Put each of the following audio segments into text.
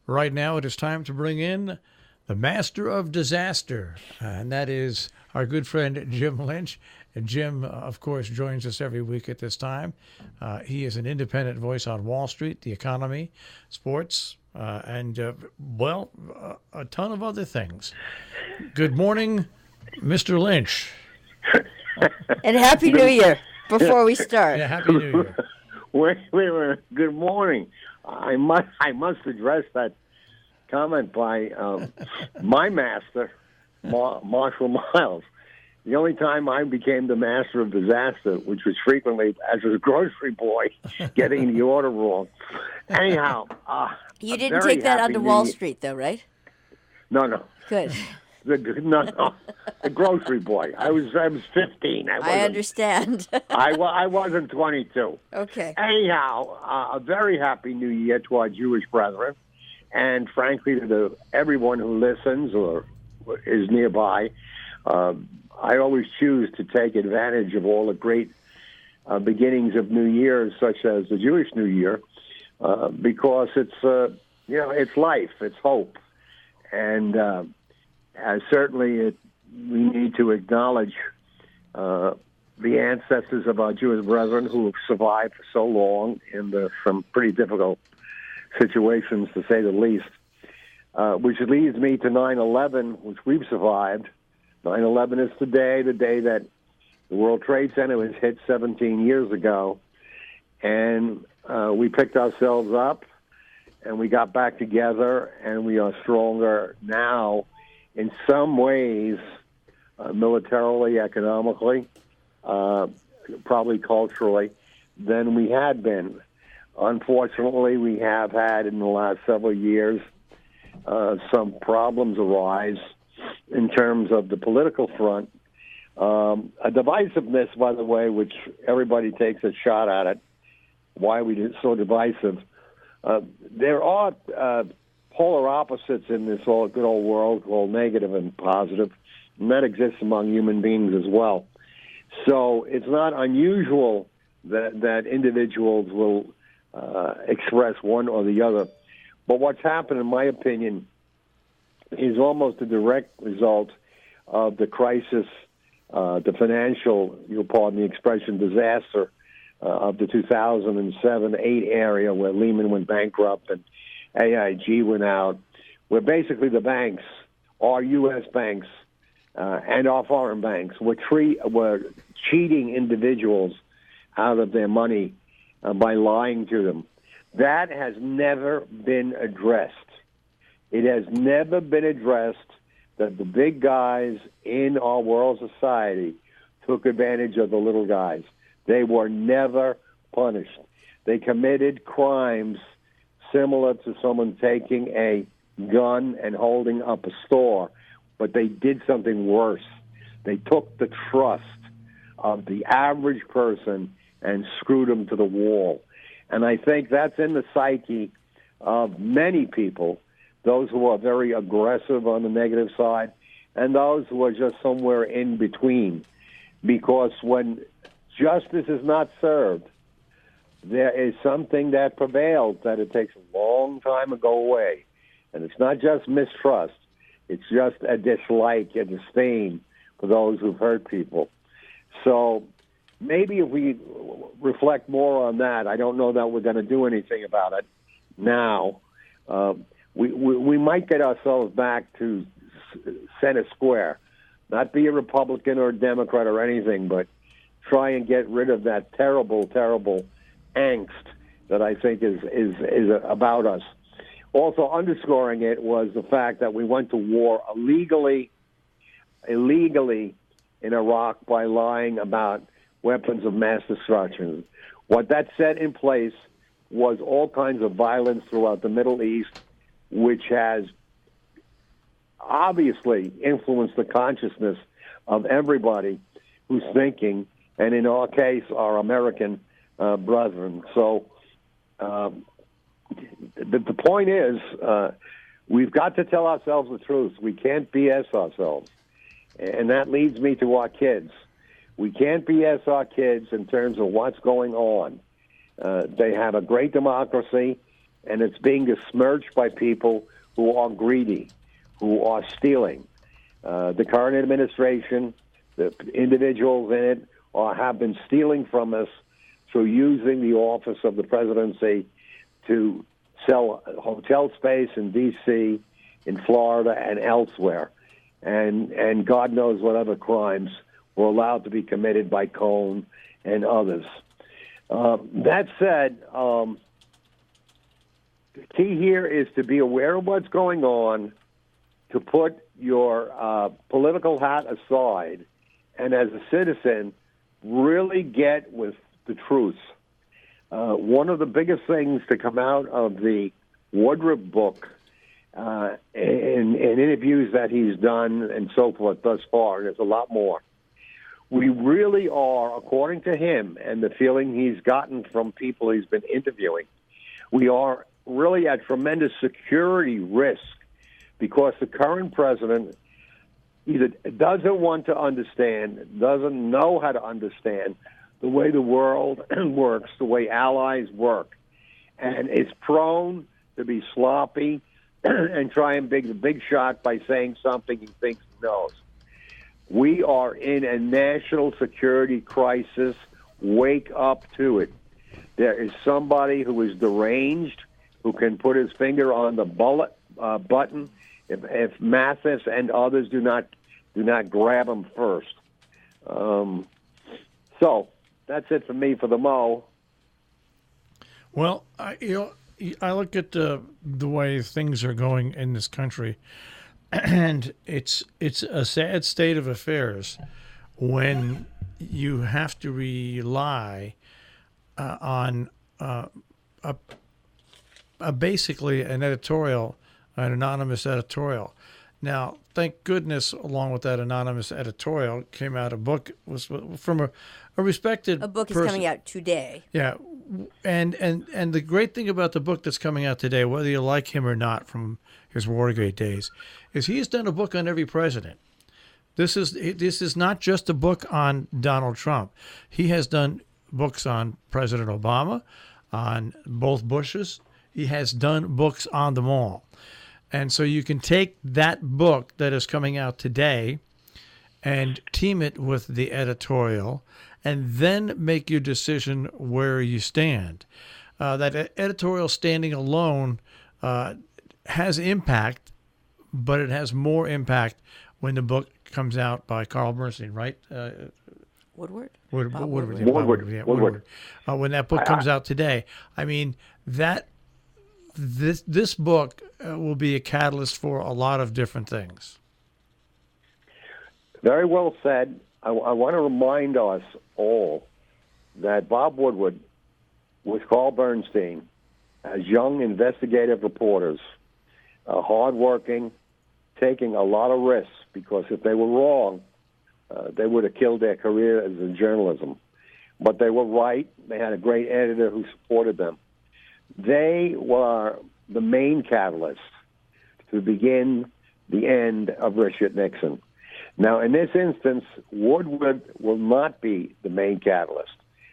Right now, it is time to bring in the master of disaster, and that is our good friend Jim Lynch. And Jim, of course, joins us every week at this time. He is an independent voice on Wall Street, the economy, sports, and a ton of other things. Good morning, Mr. Lynch. And Happy New Year before we start. Yeah, Happy New Year. Wait a minute. Good morning. I must address that comment by my master, Marshall Miles. The only time I became the master of disaster, which was frequently as a grocery boy, getting the order wrong. Anyhow, you didn't take that onto Wall Street, though, right? No. Good. No. The grocery boy. I was 15. I understand. I wasn't 22. Okay. Anyhow, a very happy New Year to our Jewish brethren, and frankly to everyone who listens or is nearby. I always choose to take advantage of all the great beginnings of New Year's, such as the Jewish New Year, because it's life, it's hope, and certainly we need to acknowledge the ancestors of our Jewish brethren who have survived for so long in some pretty difficult situations, to say the least, which leads me to 9/11, which we've survived. 9/11 is today, the day that the World Trade Center was hit 17 years ago, and we picked ourselves up, and we got back together, and we are stronger now in some ways, militarily, economically, probably culturally, than we had been. Unfortunately, we have had in the last several years some problems arise in terms of the political front. A divisiveness, by the way, which everybody takes a shot at it, why we are so divisive. There are polar opposites in this good old world called negative and positive, and that exists among human beings as well. So it's not unusual that individuals will express one or the other. But what's happened, in my opinion, is almost a direct result of the crisis, the financial, you'll pardon the expression, disaster of the 2007-8 area where Lehman went bankrupt and AIG went out, where basically the banks, our U.S. banks and our foreign banks, were cheating individuals out of their money by lying to them. That has never been addressed. It has never been addressed that the big guys in our world society took advantage of the little guys. They were never punished. They committed crimes similar to someone taking a gun and holding up a store, but they did something worse. They took the trust of the average person and screwed them to the wall. And I think that's in the psyche of many people, those who are very aggressive on the negative side and those who are just somewhere in between. Because when justice is not served, there is something that prevails that it takes a long time to go away. And it's not just mistrust. It's just a dislike, a disdain for those who've hurt people. So maybe if we reflect more on that, I don't know that we're going to do anything about it now. We might get ourselves back to center square, not be a Republican or a Democrat or anything, but try and get rid of that terrible, terrible angst that I think is about us. Also underscoring it was the fact that we went to war illegally in Iraq by lying about weapons of mass destruction. What that set in place was all kinds of violence throughout the Middle East, which has obviously influenced the consciousness of everybody who's thinking, and in our case, our American brethren. So the point is, we've got to tell ourselves the truth. We can't BS ourselves. And that leads me to our kids. We can't BS our kids in terms of what's going on. They have a great democracy. and it's being besmirched by people who are greedy, who are stealing. The current administration, the individuals in it, have been stealing from us through using the office of the presidency to sell hotel space in D.C., in Florida, and elsewhere. And God knows what other crimes were allowed to be committed by Cohn and others. That said, the key here is to be aware of what's going on, to put your political hat aside, and as a citizen, really get with the truth. One of the biggest things to come out of the Woodruff book, in interviews that he's done and so forth thus far, and there's a lot more, we really are, according to him and the feeling he's gotten from people he's been interviewing, we are really at tremendous security risk because the current president either doesn't want to understand, doesn't know how to understand the way the world works, the way allies work, and is prone to be sloppy and try and be the big shot by saying something he thinks he knows. We are in a national security crisis. Wake up to it. There is somebody who is deranged, who can put his finger on the button if Mathis and others do not grab him first. So that's it for me for the Mo. Well, I look at the way things are going in this country, and it's a sad state of affairs when you have to rely on basically an anonymous editorial. Now, thank goodness, along with that anonymous editorial, came out a book was from a respected. A book is person. coming out today. Yeah, and the great thing about the book that's coming out today, whether you like him or not from his Watergate days, is he's done a book on every president. This is not just a book on Donald Trump. He has done books on President Obama, on both Bushes. He has done books on them all. And so you can take that book that is coming out today and team it with the editorial and then make your decision where you stand. That editorial standing alone has impact, but it has more impact when the book comes out by Carl Bernstein, right? Woodward? Woodward. When that book comes out today, I mean, this book will be a catalyst for a lot of different things. Very well said. I want to remind us all that Bob Woodward, with Carl Bernstein, as young investigative reporters, hardworking, taking a lot of risks, because if they were wrong, they would have killed their career as in journalism. But they were right. They had a great editor who supported them. They were the main catalyst to begin the end of Richard Nixon. Now, in this instance, Woodward will not be the main catalyst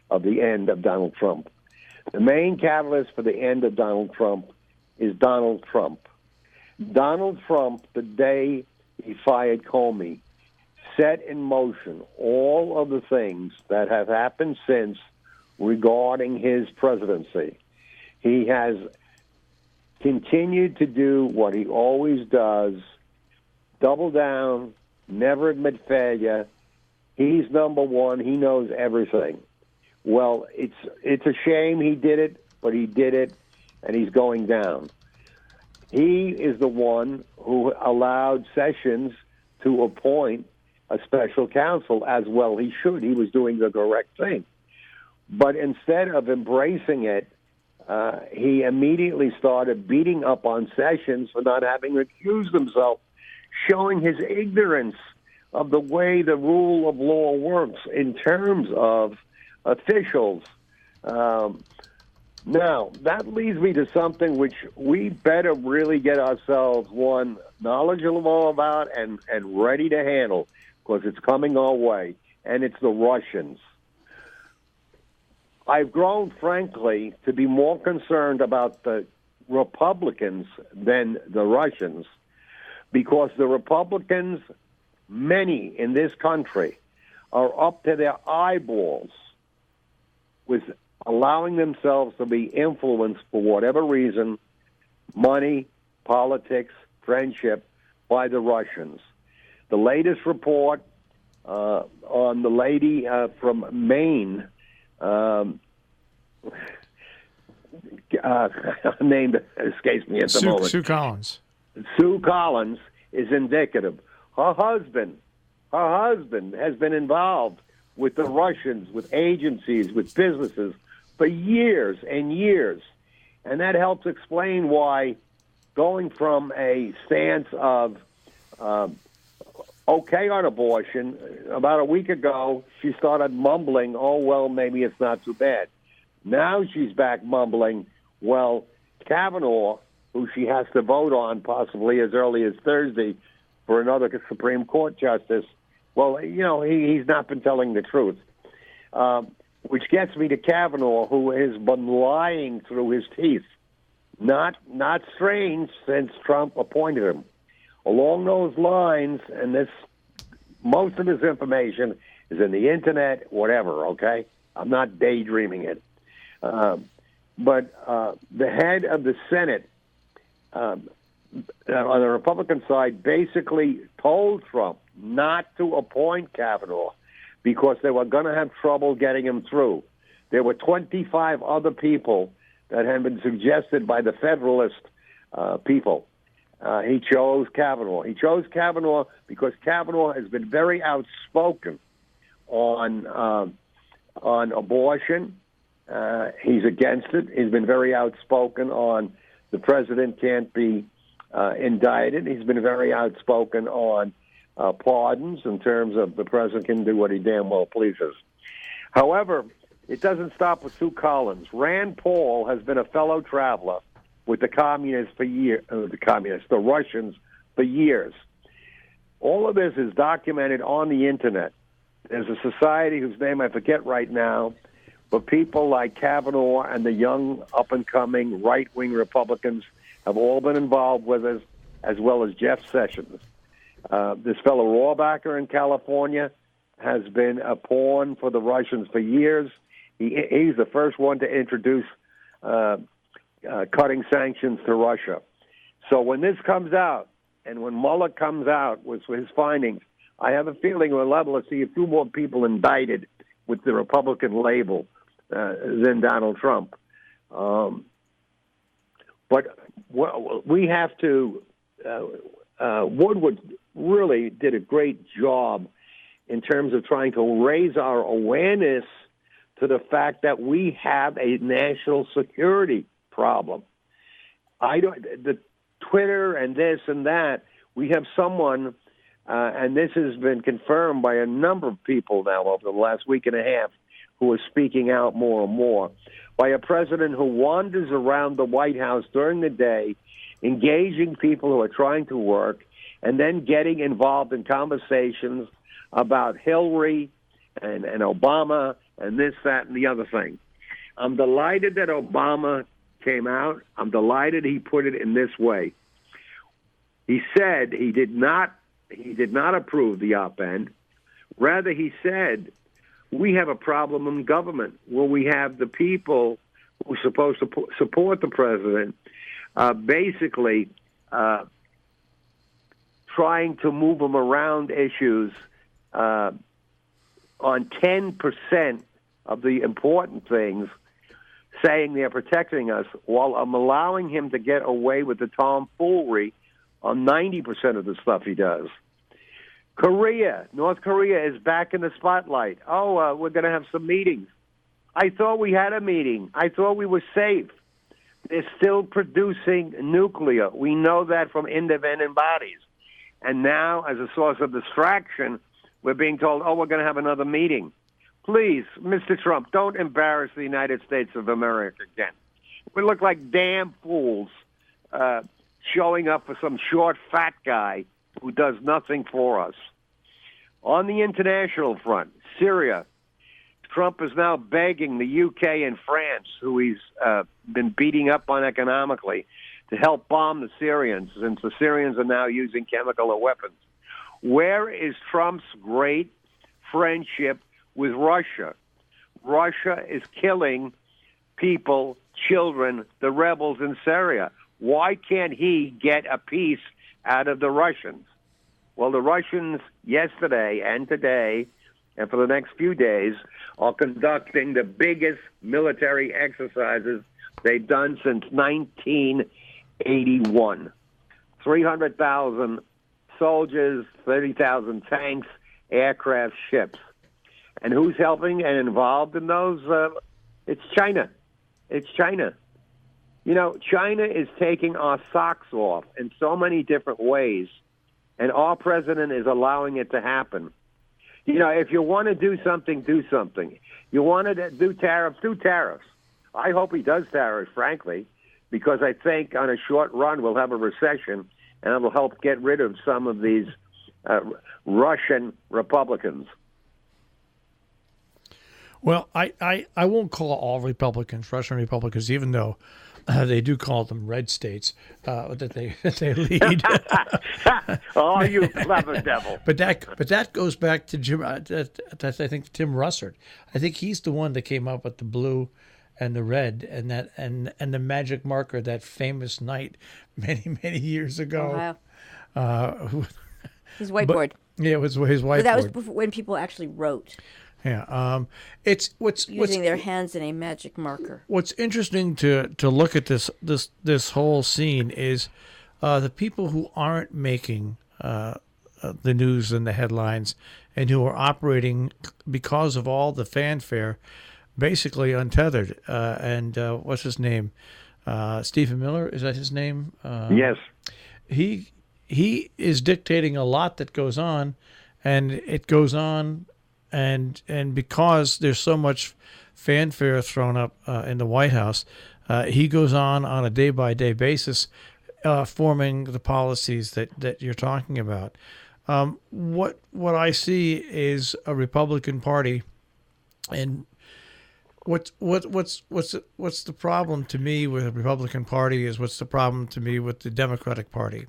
of the end of Donald Trump. The main catalyst for the end of Donald Trump is Donald Trump. Donald Trump, the day he fired Comey, set in motion all of the things that have happened since regarding his presidency. He has continued to do what he always does, double down, never admit failure. He's number one. He knows everything. Well, it's a shame he did it, but he did it, and he's going down. He is the one who allowed Sessions to appoint a special counsel, as well he should. He was doing the correct thing. But instead of embracing it, he immediately started beating up on Sessions for not having recused himself, showing his ignorance of the way the rule of law works in terms of officials. Now, that leads me to something which we better really get ourselves, one, knowledgeable about and ready to handle, because it's coming our way, and it's the Russians. I've grown, frankly, to be more concerned about the Republicans than the Russians, because the Republicans, many in this country, are up to their eyeballs with allowing themselves to be influenced for whatever reason, money, politics, friendship, by the Russians. The latest report on the lady from Maine, name escapes me at the moment. Sue Collins. Sue Collins is indicative. Her husband has been involved with the Russians, with agencies, with businesses for years and years. And that helps explain why going from a stance of okay on abortion, about a week ago, she started mumbling, oh, well, maybe it's not too bad. Now she's back mumbling, well, Kavanaugh, who she has to vote on possibly as early as Thursday for another Supreme Court justice, well, you know, he's not been telling the truth. Which gets me to Kavanaugh, who has been lying through his teeth. Not strange since Trump appointed him. Along those lines, and most of this information is in the internet, whatever, okay? I'm not daydreaming it. But the head of the Senate on the Republican side basically told Trump not to appoint Kavanaugh because they were going to have trouble getting him through. There were 25 other people that had been suggested by the Federalist people. He chose Kavanaugh. He chose Kavanaugh because Kavanaugh has been very outspoken on abortion. He's against it. He's been very outspoken on the president can't be indicted. He's been very outspoken on pardons in terms of the president can do what he damn well pleases. However, it doesn't stop with Sue Collins. Rand Paul has been a fellow traveler with the communists for years, the Russians for years. All of this is documented on the internet. There's a society whose name I forget right now, but people like Kavanaugh and the young, up-and-coming right-wing Republicans have all been involved with us, as well as Jeff Sessions. This fellow Rohrabacher in California has been a pawn for the Russians for years. He's the first one to introduce cutting sanctions to Russia. So when this comes out, and when Mueller comes out with his findings, I have a feeling we're liable to see a few more people indicted with the Republican label than Donald Trump. But we have to, Woodward really did a great job in terms of trying to raise our awareness to the fact that we have a national security problem. The Twitter and this and that, we have someone, and this has been confirmed by a number of people now over the last week and a half, who is speaking out more and more, by a president who wanders around the White House during the day, engaging people who are trying to work, and then getting involved in conversations about Hillary and Obama and this, that, and the other thing. I'm delighted that Obama came out. I'm delighted he put it in this way. He said he did not approve the op-ed. Rather, he said, we have a problem in government where we have the people who are supposed to support the president basically trying to move him around issues on 10% of the important things, saying they're protecting us, while I'm allowing him to get away with the tomfoolery on 90% of the stuff he does. North Korea is back in the spotlight. We're going to have some meetings. I thought we had a meeting. I thought we were safe. They're still producing nuclear. We know that from independent bodies. And now, as a source of distraction, we're being told, we're going to have another meeting. Please, Mr. Trump, don't embarrass the United States of America again. We look like damn fools showing up for some short, fat guy who does nothing for us. On the international front, Syria, Trump is now begging the UK and France, who he's been beating up on economically, to help bomb the Syrians, since the Syrians are now using chemical weapons. Where is Trump's great friendship with Russia? Russia is killing people, children, the rebels in Syria. Why can't he get a piece out of the Russians? Well, the Russians yesterday and today, and for the next few days, are conducting the biggest military exercises they've done since 1981. 300,000 soldiers, 30,000 tanks, aircraft, ships. And who's helping and involved in those? It's China. It's China. You know, China is taking our socks off in so many different ways, and our president is allowing it to happen. You know, if you want to do something, do something. You want to do tariffs, do tariffs. I hope he does tariffs, frankly, because I think on a short run we'll have a recession, and it will help get rid of some of these Russian Republicans. Well, I won't call all Republicans Russian Republicans, even though they do call them red states that they lead. Oh, you clever devil! But that goes back to Jim. I think Tim Russert. I think he's the one that came up with the blue and the red and that and the magic marker, that famous night many years ago. Oh, wow. His whiteboard. Yeah, it was his whiteboard. But that was before, when people actually wrote. Yeah, it's using their hands in a magic marker. What's interesting to look at this whole scene is the people who aren't making the news and the headlines, and who are operating because of all the fanfare, basically untethered. And what's his name? Stephen Miller, is that his name? Yes. He is dictating a lot that goes on, and it goes on. And because there's so much fanfare thrown up in the White House, he goes on a day-by-day basis forming the policies that you're talking about. What I see is a Republican Party, and what's the problem to me with the Republican Party is what's the problem to me with the Democratic Party.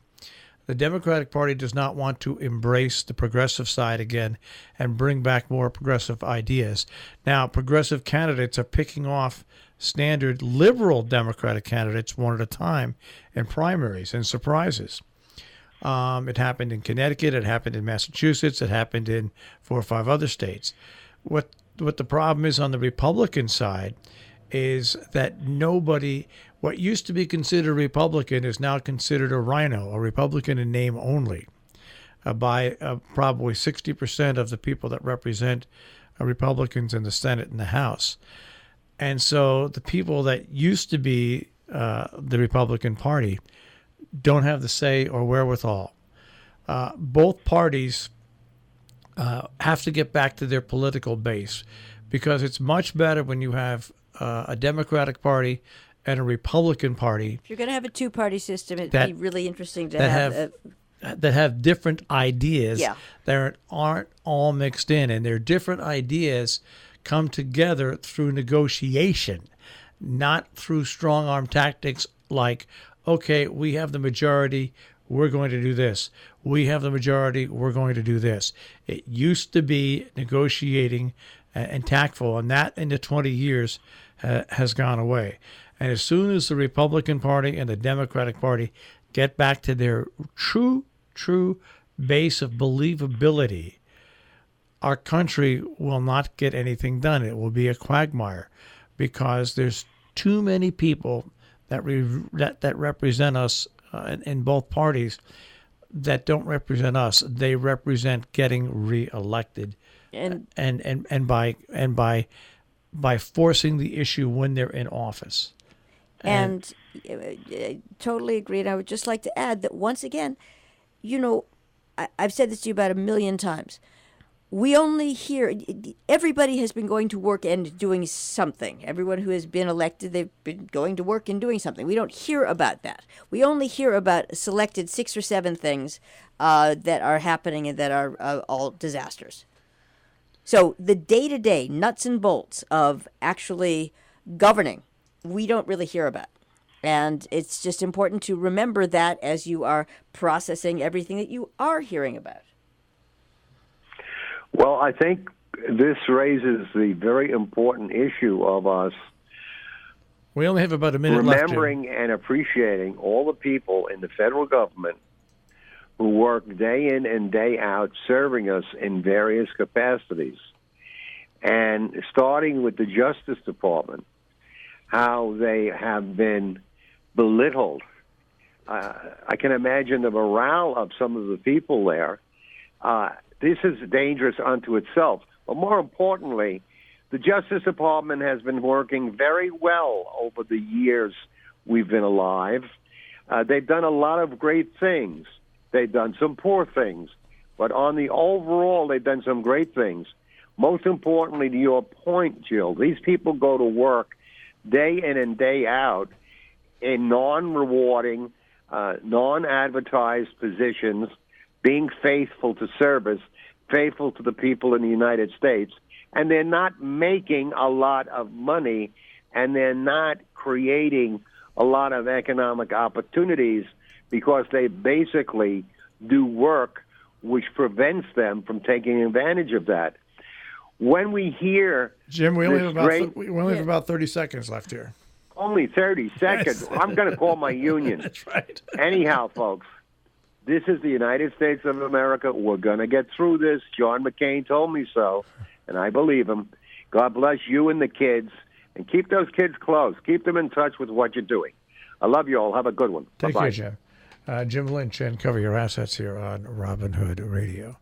The Democratic Party does not want to embrace the progressive side again and bring back more progressive ideas. Now, progressive candidates are picking off standard liberal Democratic candidates one at a time in primaries and surprises. It happened in Connecticut. It happened in Massachusetts. It happened in 4 or 5 other states. What the problem is on the Republican side is that nobody... What used to be considered Republican is now considered a rhino, a Republican in name only, by probably 60% of the people that represent Republicans in the Senate and the House. And so the people that used to be the Republican Party don't have the say or wherewithal. Both parties have to get back to their political base, because it's much better when you have a Democratic Party and a Republican Party. If you're going to have a two-party system, it'd be really interesting to have that have different ideas. Yeah. That aren't all mixed in, and their different ideas come together through negotiation, not through strong-arm tactics like, okay, we have the majority, we're going to do this. We have the majority, we're going to do this. It used to be negotiating and tactful, and that in the 20 years has gone away. And as soon as the Republican Party and the Democratic Party get back to their true base of believability, our country will not get anything done. It will be a quagmire, because there's too many people that represent us in both parties that don't represent us. They represent getting reelected, and by forcing the issue when they're in office. And totally agreed. I would just like to add that once again, I've said this to you about 1 million times. We only hear, everybody has been going to work and doing something. Everyone who has been elected, they've been going to work and doing something. We don't hear about that. We only hear about selected 6 or 7 things that are happening and that are all disasters. So the day-to-day nuts and bolts of actually governing, we don't really hear about. And it's just important to remember that as you are processing everything that you are hearing about. Well, I think this raises the very important issue of us We only have about a minute left. remembering and appreciating all the people in the federal government who work day in and day out serving us in various capacities. And starting with the Justice Department, how they have been belittled. I can imagine the morale of some of the people there. This is dangerous unto itself. But more importantly, the Justice Department has been working very well over the years we've been alive. They've done a lot of great things. They've done some poor things. But on the overall, they've done some great things. Most importantly, to your point, Jill, these people go to work day in and day out in non-rewarding, non-advertised positions, being faithful to service, faithful to the people in the United States, and they're not making a lot of money, and they're not creating a lot of economic opportunities because they basically do work which prevents them from taking advantage of that. When we hear Jim, we only this have about 30 seconds left here. only 30 seconds, I'm going to call my union. That's right. Anyhow, folks, this is the United States of America. We're going to get through this. John McCain told me so, and I believe him. God bless you and the kids, and keep those kids close. Keep them in touch with what you're doing. I love you all. Have a good one. Take Bye-bye. care, Jim. Jim Lynch, and Cover Your Assets here on Robin Hood Radio.